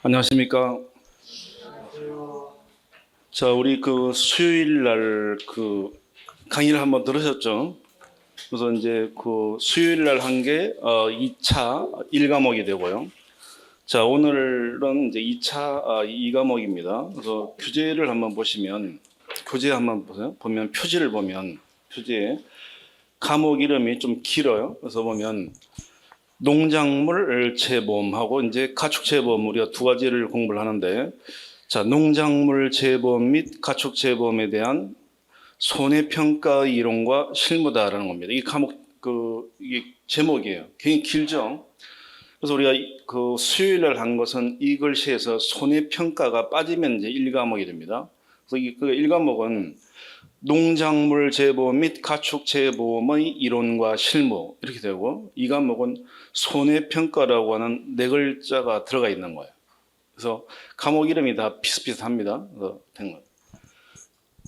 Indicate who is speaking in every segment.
Speaker 1: 안녕하십니까. 자, 우리 수요일 날 강의를 한번 들으셨죠? 그래서 이제 수요일 날 한 게 2차 1과목이 되고요. 자, 오늘은 이제 2차 2과목입니다. 그래서 교재를 한번 보시면, 교재 한번 보세요. 보면 표지를 보면, 표지에 과목 이름이 좀 길어요. 그래서 보면 농작물 재보험하고 이제 가축 재보험, 우리가 두 가지를 공부를 하는데, 자, 농작물 재보험 및 가축 재보험에 대한 손해평가 이론과 실무다라는 겁니다. 이 과목 이게 제목이에요. 굉장히 길죠. 그래서 우리가 수요일 날 한 것은 이 글씨에서 손해평가가 빠지면 이제 1과목이 됩니다. 그래서 이 1과목은 농작물 재보험 및 가축 재보험의 이론과 실무 이렇게 되고, 이 과목은 손해평가라고 하는 네 글자가 들어가 있는 거예요. 그래서 과목 이름이 다 비슷비슷합니다. 그래서 된 거예요.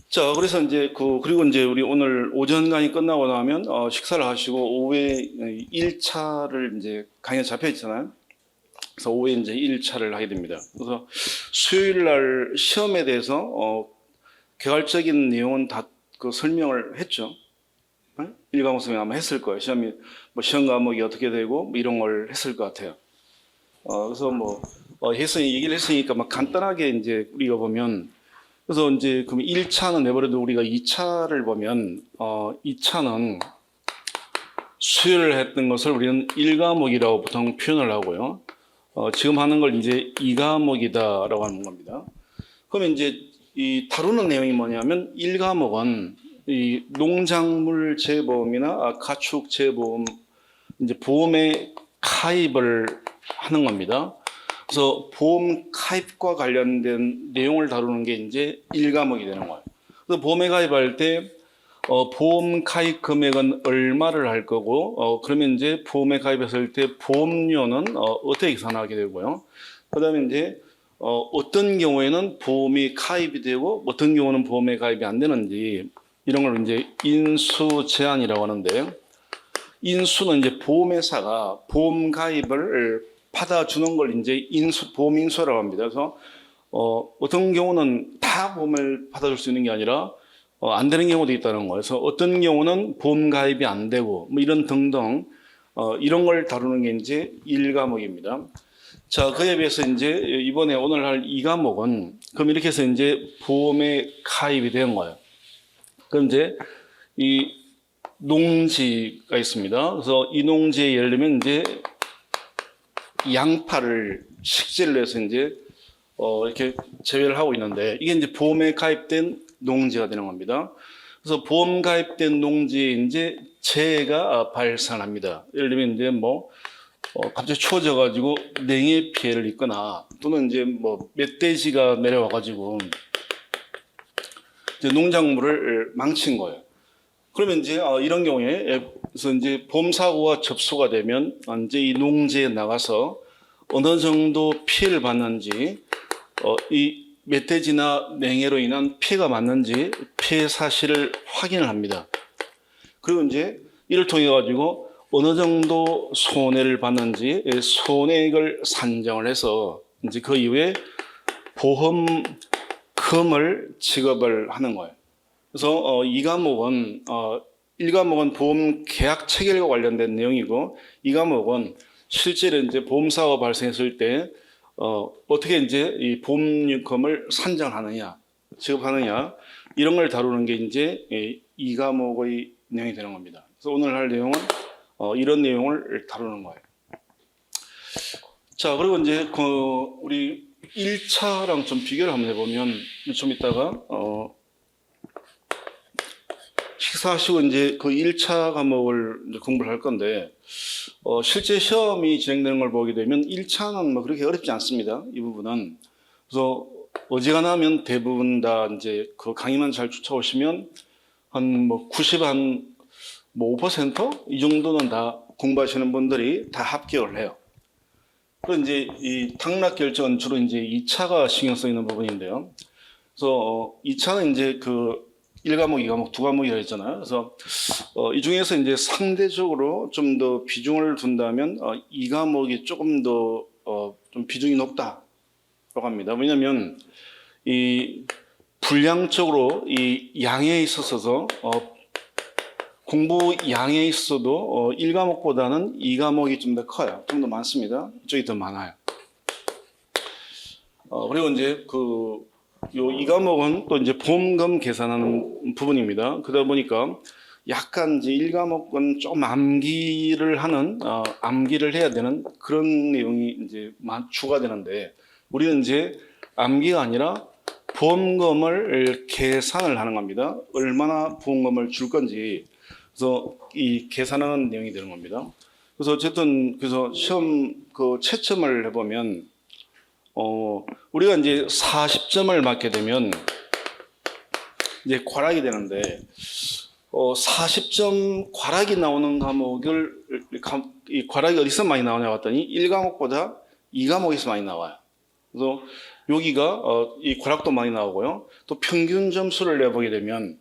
Speaker 1: 자, 그래서 이제 그리고 이제 우리 오늘 오전 강의 끝나고 나면 식사를 하시고 오후에 1차를 이제 강의가 잡혀 있잖아요. 그래서 오후에 이제 1차를 하게 됩니다. 그래서 수요일 날 시험에 대해서 개괄적인 내용은 다 설명을 했죠. 네? 1과목 선생님 아마 했을 거예요. 시험 과목이 어떻게 되고 이런 걸 했을 것 같아요. 그래서 얘기를 했으니까 간단하게 이제 우리가 보면, 그래서 이제 그럼 1차는 내버려도 우리가 2차를 보면 2차는 수요일 했던 것을 우리는 1과목이라고 보통 표현을 하고요. 지금 하는 걸 이제 2과목이다라고 하는 겁니다. 그러면 이제 이 다루는 내용이 뭐냐면, 1과목은 이 농작물 재보험이나 가축 재보험 이제 보험에 가입을 하는 겁니다. 그래서 보험 가입과 관련된 내용을 다루는 게 이제 1과목이 되는 거예요. 그래서 보험에 가입할 때 보험 가입 금액은 얼마를 할 거고, 그러면 이제 보험에 가입했을 때 보험료는 어떻게 계산하게 되고요. 그다음에 이제 어떤 경우에는 보험이 가입이 되고 어떤 경우는 보험에 가입이 안 되는지, 이런 걸 이제 인수 제한이라고 하는데, 인수는 이제 보험회사가 보험 가입을 받아주는 걸 이제 보험 인수라고 합니다. 그래서 어떤 경우는 다 보험을 받아줄 수 있는 게 아니라 안 되는 경우도 있다는 거예요. 그래서 어떤 경우는 보험 가입이 안 되고 이런 등등 이런 걸 다루는 게 이제 1과목입니다. 자, 그에 비해서 이제 이번에 오늘 할 2과목은 그럼 이렇게 해서 이제 보험에 가입이 된 거예요. 그럼 이제 이 농지가 있습니다. 그래서 이 농지에 예를 들면 이제 양파를 식재를 해서 이제 이렇게 재배를 하고 있는데, 이게 이제 보험에 가입된 농지가 되는 겁니다. 그래서 보험 가입된 농지에 이제 재해가 발생합니다. 예를 들면 이제 갑자기 추워져가지고 냉해 피해를 입거나, 또는 이제 멧돼지가 내려와가지고 이제 농작물을 망친 거예요. 그러면 이제 이런 경우에 그래서 이제 보험 사고가 접수가 되면 이제 이 농지에 나가서 어느 정도 피해를 받는지, 이 멧돼지나 냉해로 인한 피해가 맞는지 피해 사실을 확인을 합니다. 그리고 이제 이를 통해 가지고 어느 정도 손해를 받는지 손해액을 산정을 해서 이제 그 이후에 보험금을 지급을 하는 거예요. 그래서 이 과목은 1과목은 보험 계약 체결과 관련된 내용이고, 2과목은 실제로 이제 보험 사고가 발생했을 때 어떻게 이제 이 보험금을 산정하느냐, 지급하느냐, 이런 걸 다루는 게 이제 2과목의 내용이 되는 겁니다. 그래서 오늘 할 내용은 이런 내용을 다루는 거예요. 자, 그리고 이제 우리 1차랑 좀 비교를 한번 해보면, 좀 이따가 식사하시고 이제 1차 과목을 이제 공부를 할 건데, 실제 시험이 진행되는 걸 보게 되면 1차는 그렇게 어렵지 않습니다. 이 부분은. 그래서 어지간하면 대부분 다 이제 강의만 잘 쫓아오시면 한 5% 이 정도는 다 공부하시는 분들이 다 합격을 해요. 그리고 이제 이 당락 결정은 주로 이제 2차가 신경 쓰이는 부분인데요. 그래서 2차는 이제 1과목, 2과목, 2과목이라 했잖아요. 그래서 이 중에서 이제 상대적으로 좀 더 비중을 둔다면 2과목이 조금 더 좀 비중이 높다, 합니다. 왜냐하면 이 분량적으로 이 양에 있어서 공부 양에 있어도 1과목보다는 2과목이 좀 더 커요. 좀 더 많습니다. 이쪽이 더 많아요. 그리고 이제 요 2과목은 또 이제 보험금 계산하는 부분입니다. 그러다 보니까 약간 이제 1과목은 좀 암기를 해야 되는 그런 내용이 이제 추가되는데, 우리는 이제 암기가 아니라 보험금을 계산을 하는 겁니다. 얼마나 보험금을 줄 건지. 그래서 이 계산하는 내용이 되는 겁니다. 그래서 어쨌든 시험 채점을 해보면 우리가 이제 40점을 맞게 되면 이제 과락이 되는데 40점 과락이 나오는 이 과락이 어디서 많이 나오냐 봤더니 1과목보다 2과목에서 많이 나와요. 그래서 여기가 이 과락도 많이 나오고요. 또 평균 점수를 내보게 되면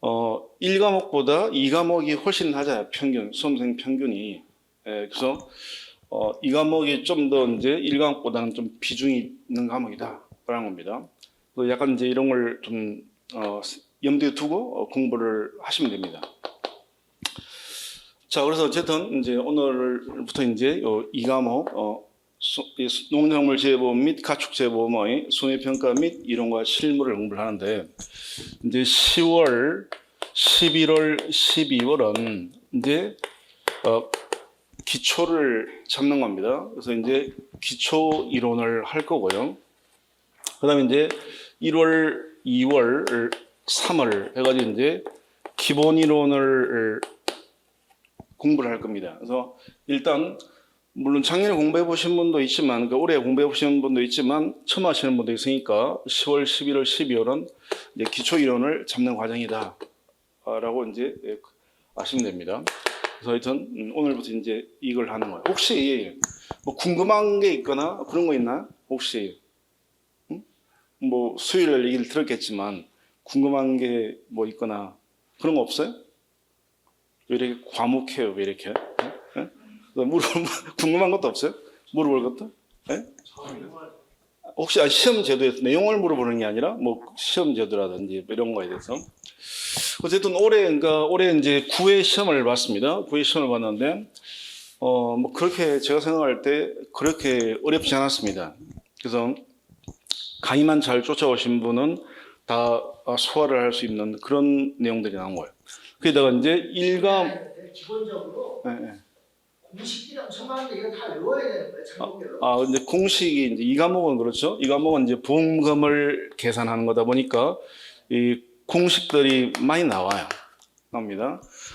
Speaker 1: 1과목보다 2과목이 훨씬 낮아요. 수험생 평균이. 그래서 2과목이 좀 더 이제 1과목보다는 좀 비중이 있는 과목이다라는 겁니다. 그래서 약간 이제 이런 걸 좀 염두에 두고 공부를 하시면 됩니다. 자, 그래서 어쨌든 이제 오늘부터 이제 2과목 농작물 재보험 및 가축 재보험의 손해평가 및 이론과 실무를 공부를 하는데, 이제 10월, 11월, 12월은 이제 기초를 잡는 겁니다. 그래서 이제 기초 이론을 할 거고요. 그다음에 이제 1월, 2월, 3월 해가지고 이제 기본 이론을 공부를 할 겁니다. 그래서 일단 물론 작년에 공부해 보신 분도 있지만, 그러니까 올해 공부해 보신 분도 있지만 처음 하시는 분도 있으니까 10월, 11월, 12월은 이제 기초 이론을 잡는 과정이다라고 이제 아시면 됩니다. 그래서 하여튼 오늘부터 이제 이걸 하는 거예요. 혹시 뭐 궁금한 게 있거나 그런 거 있나? 혹시 뭐 수요일에 얘기를 들었겠지만 궁금한 게 뭐 있거나 그런 거 없어요? 왜 이렇게 과묵해요? 왜 이렇게? 궁금한 것도 없어요? 물어볼 것도? 네? 혹시 시험 제도에서 내용을 물어보는 게 아니라 뭐 시험 제도라든지 이런 거에 대해서. 어쨌든 올해 이제 9회 시험을 봤습니다. 9회 시험을 봤는데 뭐 그렇게 제가 생각할 때 그렇게 어렵지 않았습니다. 그래서 강의만 잘 쫓아오신 분은 다 소화를 할 수 있는 그런 내용들이 나온 거예요. 거기다가 이제
Speaker 2: 기본적으로 공식들이 엄청 많은데 이거 다 외워야 되는 거예요, 장목별로.
Speaker 1: 근데 공식이 이제 2과목은 그렇죠. 2과목은 이제 보험금을 계산하는 거다 보니까 이 공식들이 많이 나옵니다.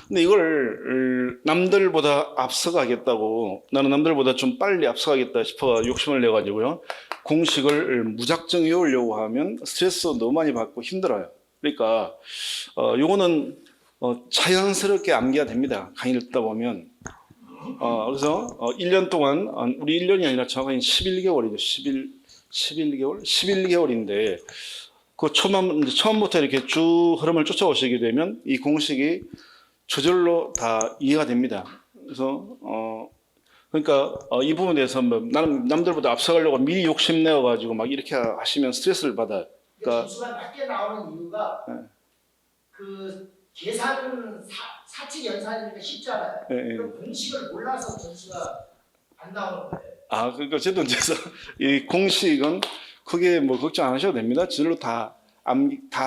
Speaker 1: 근데 이걸 남들보다 앞서가겠다고, 나는 남들보다 좀 빨리 앞서가겠다 싶어 욕심을 내가지고요, 공식을 무작정 외우려고 하면 스트레스 너무 많이 받고 힘들어요. 그러니까 요거는 자연스럽게 암기가 됩니다. 강의를 듣다 보면. 그래서 1년 동안, 우리 1년이 아니라 정확히 11개월이죠. 11개월인데 처음부터 이렇게 쭉 흐름을 쫓아오시게 되면 이 공식이 저절로 다 이해가 됩니다. 그래서 그러니까 이 부분에 대해서 나는 남들보다 앞서가려고 미리 욕심내어 가지고 막 이렇게 하시면 스트레스를 받아요.
Speaker 2: 그러니까 점수가 낮게 나오는 이유가 그 계산 사칙 연산이니까 쉽잖아요. 그 공식을 몰라서 점수가 안 나오는 거예요.
Speaker 1: 그러니까 어쨌든 이 공식은 크게 뭐 걱정 안 하셔도 됩니다. 저절로 다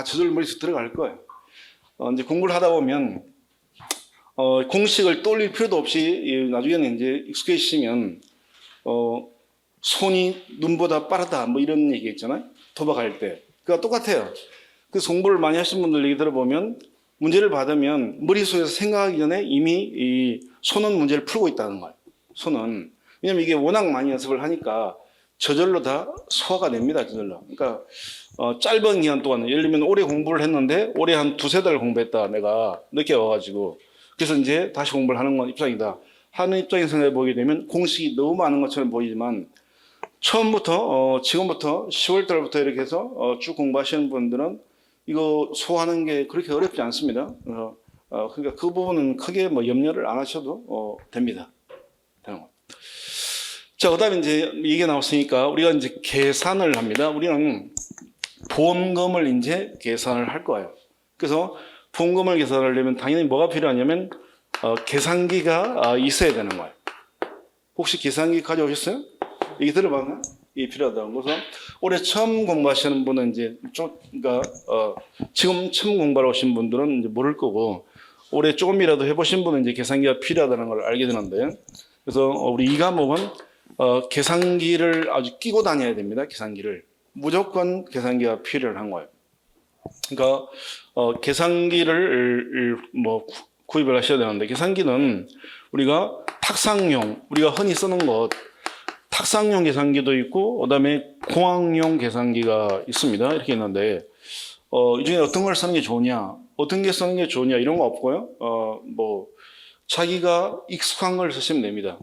Speaker 1: 저절로 머릿속에 들어갈 거예요. 이제 공부를 하다 보면 공식을 떠올릴 필요도 없이 나중에는 이제 익숙해지시면 손이 눈보다 빠르다 뭐 이런 얘기 있잖아요. 도박할 때. 그러니까 똑같아요. 그래서 공부를 많이 하신 분들 얘기 들어보면 문제를 받으면 머릿속에서 생각하기 전에 이미 이 손은 문제를 풀고 있다는 거예요. 손은. 왜냐면 이게 워낙 많이 연습을 하니까 저절로 다 소화가 됩니다. 저절로. 그러니까 짧은 기간 동안, 예를 들면 올해 공부를 했는데 올해 한 2-3달 공부했다. 내가 늦게 와가지고. 그래서 이제 다시 공부를 하는 건 입장이다. 하는 입장에서 보게 되면 공식이 너무 많은 것처럼 보이지만 처음부터 지금부터 10월 달부터 이렇게 해서 쭉 공부하시는 분들은 이거 소화하는 게 그렇게 어렵지 않습니다. 그러니까 그 부분은 크게 뭐 염려를 안 하셔도 됩니다. 자, 그다음에 이제 이게 나왔으니까 우리가 이제 계산을 합니다. 우리는 보험금을 이제 계산을 할 거예요. 그래서 보험금을 계산하려면 당연히 뭐가 필요하냐면 계산기가 있어야 되는 거예요. 혹시 계산기 가져오셨어요? 이게 들어봤나? 이게 필요하다고. 그래서 올해 처음 공부하시는 분은 이제 그러니까 지금 처음 공부하러 오신 분들은 이제 모를 거고 올해 조금이라도 해보신 분은 이제 계산기가 필요하다는 걸 알게 되는데 그래서 우리 이 과목은 계산기를 아주 끼고 다녀야 됩니다. 계산기를 무조건 계산기가 필요한 거예요. 그러니까 계산기를 뭐 구입을 하셔야 되는데 계산기는 우리가 탁상용 우리가 흔히 쓰는 것 탁상용 계산기도 있고 그다음에 공학용 계산기가 있습니다. 이렇게 있는데 이 중에 어떤 걸 쓰는 게 좋으냐 어떤 게 쓰는 게 좋으냐 이런 거 없고요. 뭐 자기가 익숙한 걸 쓰시면 됩니다.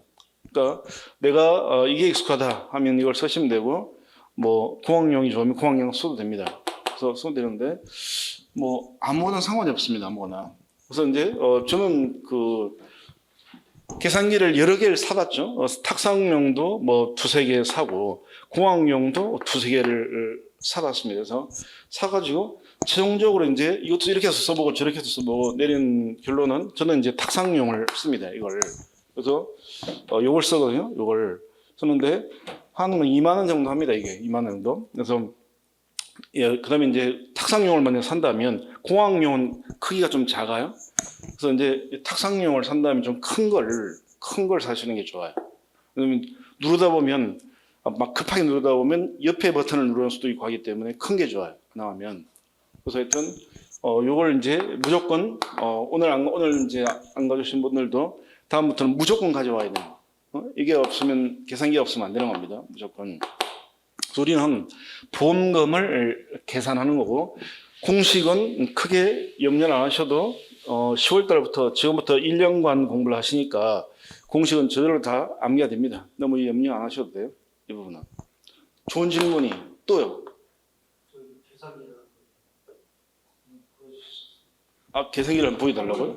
Speaker 1: 그러니까 내가 이게 익숙하다 하면 이걸 쓰시면 되고 뭐 공학용이 좋으면 공학용 써도 됩니다. 그래서 써도 되는데 뭐 아무거나 상관이 없습니다. 아무거나. 그래서 이제 저는 그 계산기를 여러 개를 사봤죠. 탁상용도 뭐 두세 개 사고 공학용도 두세 개를 사봤습니다. 그래서 사가지고 최종적으로 이제 이것도 이렇게 해서 써보고 저렇게 해서 써보고 내린 결론은 저는 이제 탁상용을 씁니다. 이걸. 그래서 요걸 쓰거든요. 요걸 쓰는데 한 2만 원 정도 합니다. 이게 2만 원 정도. 그래서 예, 그다음에 이제 탁상용을 만약 산다면 공학용은 크기가 좀 작아요. 그래서 이제 탁상용을 산다면 좀 큰 걸 사시는 게 좋아요. 왜냐면 누르다 보면 막 급하게 누르다 보면 옆에 버튼을 누르는 수도 있고 하기 때문에 큰 게 좋아요. 나오면. 그래서 하여튼 요걸 이제 무조건 오늘 이제 안 가져오신 분들도 다음부터는 무조건 가져와야 돼요. 이게 없으면 계산기가 없으면 안 되는 겁니다. 무조건. 우리는 보험금을 계산하는 거고 공식은 크게 염려 안 하셔도 10월 달부터 지금부터 1년간 공부를 하시니까 공식은 저절로 다 암기가 됩니다. 너무 염려 안 하셔도 돼요. 이 부분은. 좋은 질문이 또요. 계산기를 한번 보여달라고요?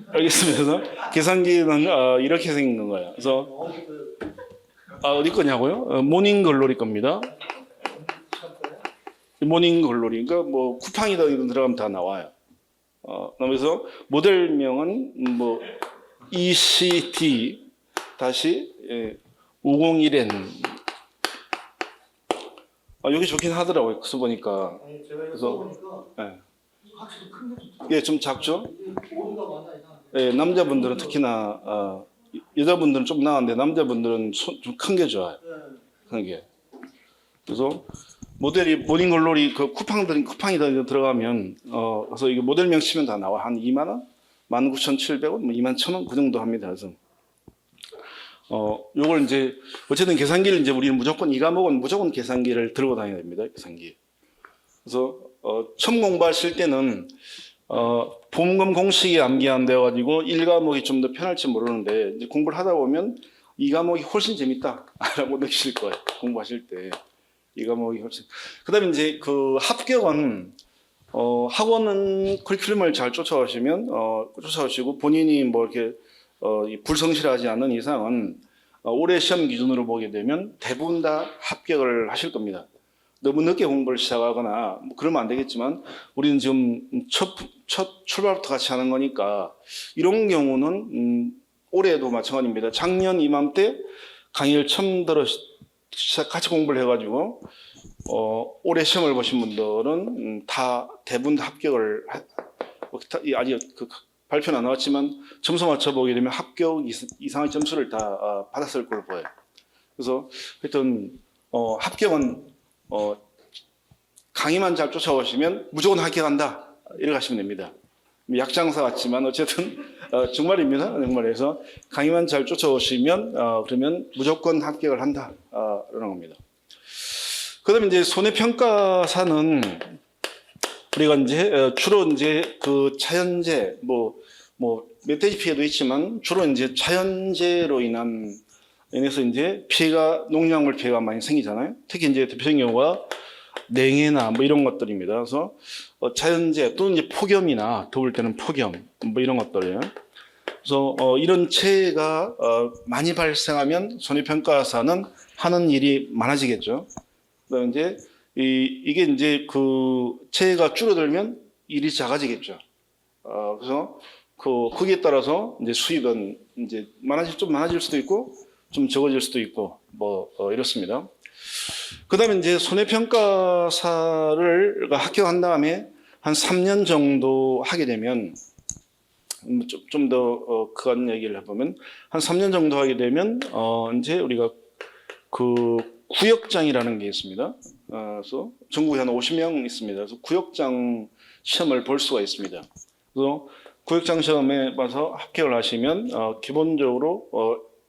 Speaker 1: 알겠습니다. 그래서 계산기는 이렇게 생긴 거예요. 그래서 어디 거냐고요? 모닝글로리 겁니다. 모닝글로리. 그러니까 뭐 쿠팡이다 이런 들어가면 다 나와요. 그래서 모델명은 뭐 ECD 다시 501N. 여기 좋긴 하더라고요. 써보니까. 그래서
Speaker 2: 확실히 큰게
Speaker 1: 예, 좀 작죠? 예, 남자분들은 특히나 여자분들은 좀 나은데 남자분들은 좀 큰 게 좋아요. 큰 게. 그래서 모델이 모닝글로리 그 쿠팡이다 들어가면 그래서 이게 모델명 치면 다 나와. 한 2만 원, 19,700원, 뭐 21,000원 그 정도 합니다. 그래서 요걸 이제 어쨌든 계산기를 이제 우리는 무조건 이 과목은 무조건 계산기를 들고 다녀야 됩니다. 계산기. 그래서 처음 공부하실 때는 보험금 공식이 암기 안 되어가지고 1과목이 좀 더 편할지 모르는데 이제 공부를 하다 보면 이 과목이 훨씬 재밌다라고 느끼실 거예요. 공부하실 때 이 과목이 훨씬. 그다음에 이제 그 합격은 학원은 커리큘럼을 잘 쫓아오시면 쫓아오시고 본인이 뭐 이렇게 불성실하지 않는 이상은 올해 시험 기준으로 보게 되면 대부분 다 합격을 하실 겁니다. 너무 늦게 공부를 시작하거나 뭐 그러면 안 되겠지만 우리는 지금 첫 출발부터 같이 하는 거니까 이런 경우는 올해도 마찬가지입니다. 작년 이맘때 강의를 처음 같이 공부를 해가지고 올해 시험을 보신 분들은 다 대부분 다 합격을 아직 그 발표는 안 나왔지만 점수 맞춰보게 되면 합격 이상의 점수를 다 받았을 걸로 보여요. 그래서 하여튼 합격은 강의만 잘 쫓아오시면 무조건 합격한다 이렇게 하시면 됩니다. 약장사 같지만 어쨌든 정말입니다. 정말에서 강의만 잘 쫓아오시면 그러면 무조건 합격을 한다 라는 겁니다. 그다음에 이제 손해평가사는 우리가 이제 주로 이제 그 자연재해 뭐 멧돼지 피해도 있지만 주로 이제 자연재해로 인해서 이제 피해가 농작물 피해가 많이 생기잖아요. 특히 이제 대표적인 경우가 냉해나 뭐 이런 것들입니다. 그래서 자연재해 또는 이제 폭염이나 더울 때는 폭염 뭐 이런 것들이에요. 그래서 이런 체해가 많이 발생하면 손해평가사는 하는 일이 많아지겠죠. 그다음에 이제 이게 이제 그 체해가 줄어들면 일이 작아지겠죠. 그래서 거기에 따라서 이제 수익은 이제 좀 많아질 수도 있고 좀 적어질 수도 있고 뭐 이렇습니다. 그다음에 이제 손해평가사를 합격한 다음에 한 3년 정도 하게 되면 좀 더 그간 얘기를 해보면 한 3년 정도 하게 되면 이제 우리가 그 구역장이라는 게 있습니다. 그래서 전국에 한 50명 있습니다. 그래서 구역장 시험을 볼 수가 있습니다. 그래서 구역장 시험에 봐서 합격을 하시면 기본적으로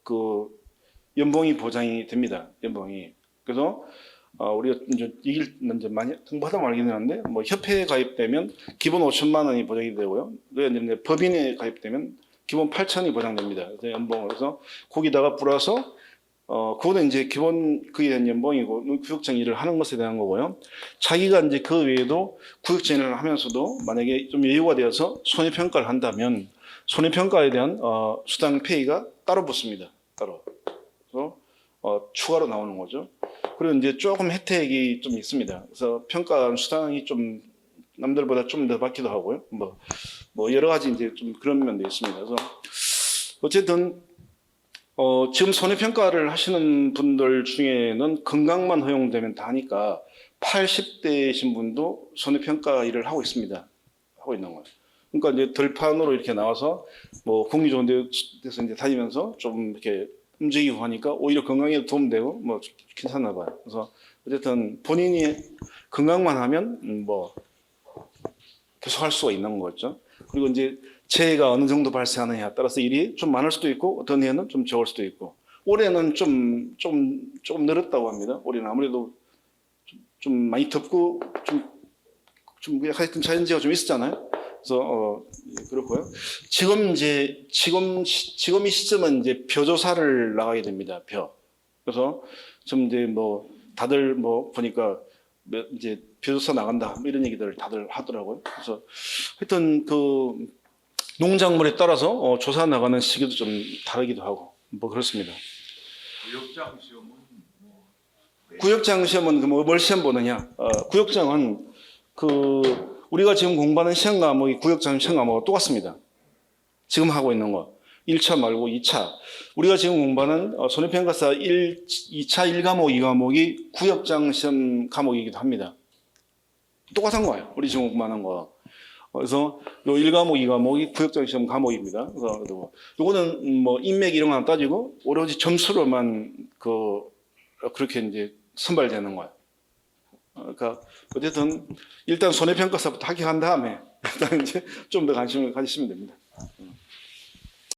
Speaker 1: 그 연봉이 보장이 됩니다. 연봉이. 그래서 우리가 이제 많이 공부하다 말긴 하는데 뭐 협회에 가입되면 기본 5천만 원이 보장이 되고요. 이제 법인에 가입되면 기본 8천이 보장됩니다. 그래서 연봉을 해서 거기다가 플러스 그거는 이제 기본 그에 대한 연봉이고 구역장 일을 하는 것에 대한 거고요. 자기가 이제 그 외에도 구역장 일을 하면서도 만약에 좀 여유가 되어서 손해평가를 한다면 손해평가에 대한 수당 페이가 따로 붙습니다. 따로. 그래서 추가로 나오는 거죠. 그리고 이제 조금 혜택이 좀 있습니다. 그래서 평가 수당이 좀 남들보다 좀 더 받기도 하고요. 뭐 여러 가지 이제 좀 그런 면도 있습니다. 그래서 어쨌든 지금 손해평가를 하시는 분들 중에는 건강만 허용되면 다 하니까 80대이신 분도 손해평가 일을 하고 있습니다. 하고 있는 거예요. 그러니까 이제 들판으로 이렇게 나와서 뭐 공기 좋은 데서 이제 다니면서 좀 이렇게 움직이고 하니까 오히려 건강에 도움되고 뭐 괜찮나 봐요. 그래서 어쨌든 본인이 건강만 하면 뭐 계속 할 수가 있는 거죠. 그리고 이제 재해가 어느 정도 발생하느냐에 따라서 일이 좀 많을 수도 있고 어떤 해는 좀 적을 수도 있고 올해는 조금 늘었다고 합니다. 올해는 아무래도 좀 많이 덥고 좀 하여튼 자연재해가 좀 있었잖아요. 그래서 그렇고요. 지금 이 시점은 이제 벼조사를 나가게 됩니다. 그래서 좀 이제 뭐 다들 뭐 보니까 이제 벼조사 나간다 뭐 이런 얘기들을 다들 하더라고요. 그래서 하여튼 그 농작물에 따라서 조사 나가는 시기도 좀 다르기도 하고 뭐 그렇습니다.
Speaker 3: 구역장 시험은
Speaker 1: 구역장 시험은 뭘 시험 보느냐? 구역장은 그 우리가 지금 공부하는 시험 과목이 구역장 시험 과목과 똑같습니다. 지금 하고 있는 거. 1차 말고 2차. 우리가 지금 공부하는 손해평가사 2차 1과목, 2과목이 구역장 시험 과목이기도 합니다. 똑같은 거예요. 우리 지금 공부하는 거. 그래서 요 1과목, 2과목이 구역장 시험 과목입니다. 그래서 요거는 뭐 인맥 이런 거 안 따지고 오로지 점수로만 그렇게 이제 선발되는 거예요. 그러니까 어쨌든 일단 손해평가사부터 합격한 다음에 일단 이제 좀 더 관심을 가지시면 됩니다.